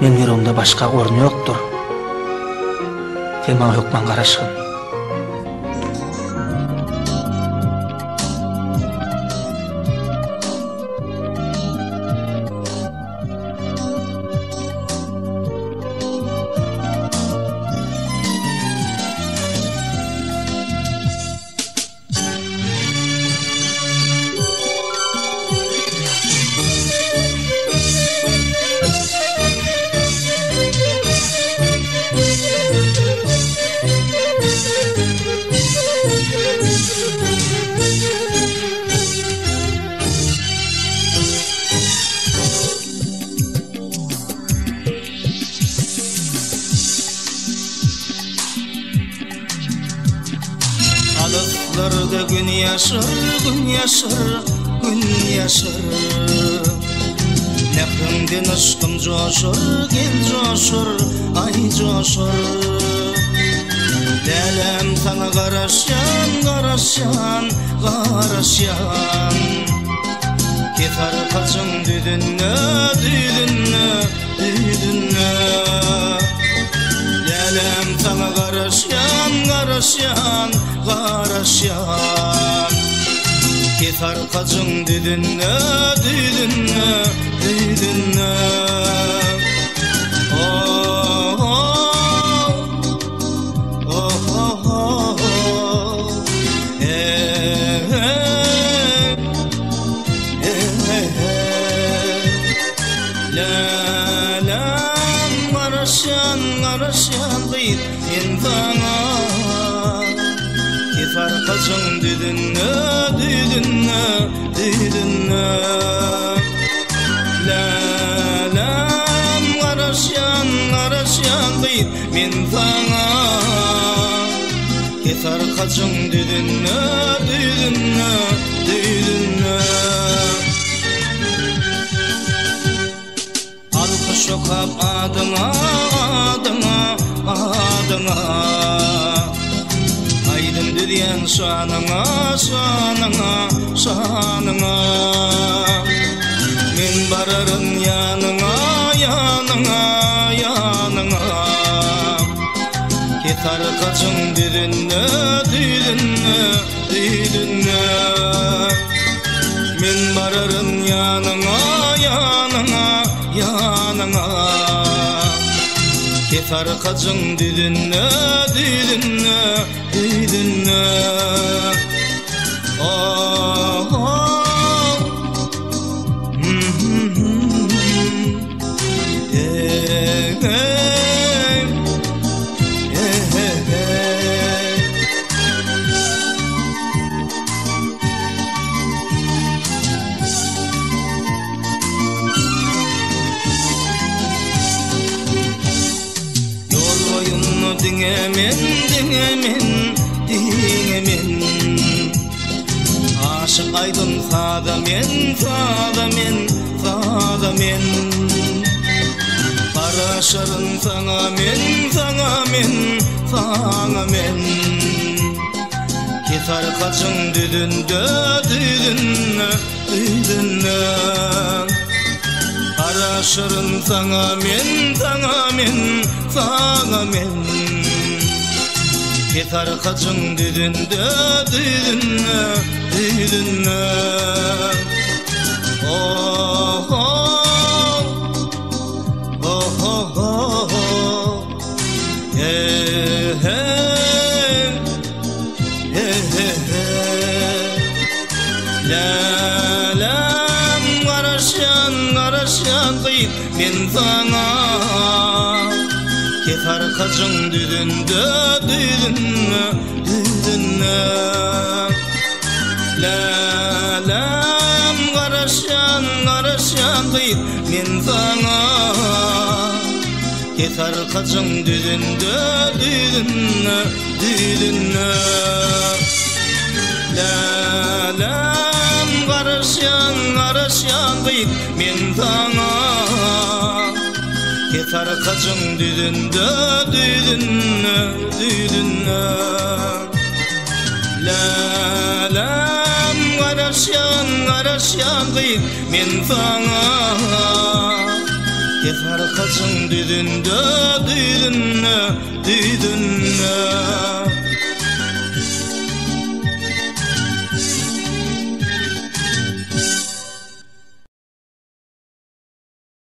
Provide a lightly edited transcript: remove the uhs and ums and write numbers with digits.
Men yüreğimde başka ornu yoktur. Sen bana hükmen karaşkın. Alıklarda gün yaşar, gün yaşar, gün yaşar. Nefrimden aşkım coşur, gel coşur, ay coşur. Lelem sana karaşyan, karaşyan, karaşyan. Ketar kaçın düdünne, düdünne, düdünne. Lelem sana karaşyan, karaşyan, karaşyan. Ketar kaçın düdünne, düdünne, düdünne. Oh, oh, oh, oh, oh, oh. Lelem karaşyan, karaşyan deyip insana. Ketar kaçın düdünne, düdünne, düdünne. Lelem karaşyan, karaşyan deyip insana. Ketar kaçın düdünne, düdünne, düdünne. Alkış okap adına, adına, adına. Aydın düdyen şanına, şanına, şanına. Men bararın yanına, yanına, yanına. Ketar kaçın düdünne, düdünne, düdünne. Men bararın yanına, yanına, yanına. Ketar kaçın düdünne, düdünne, düdünne. Oh, oh. Dingemin, dingemin, dingemin. Aşık aydın sağda men, sağda men, sağda men. Karaşarın sana men, sana men, sana men. Ketar kaçın düdünde, düdünne, düdünne. Karaşarın sana men, sana men, sana men. Ketar kaçın düdünde, düdünne, düdünne. Oh, oh, oh, oh, oh, oh. Hey, hey, hey, hey, hey. Lelem karaşyan, karaşyan deyip men sana. Ketar kaçın düdünde, düdünne, düdünne. Lelem karaşyan, karaşyan deyip men sana. Ketar kaçın düdünde, düdünne, düdünne. Lelem karaşyan, karaşyan deyip men sana. Ketar kaçın düdünde, düdünne, düdünne. Lelem karaşyan, karaşyan deyip men sana. Yeter kaçın düdünde, düdünne, düdünne.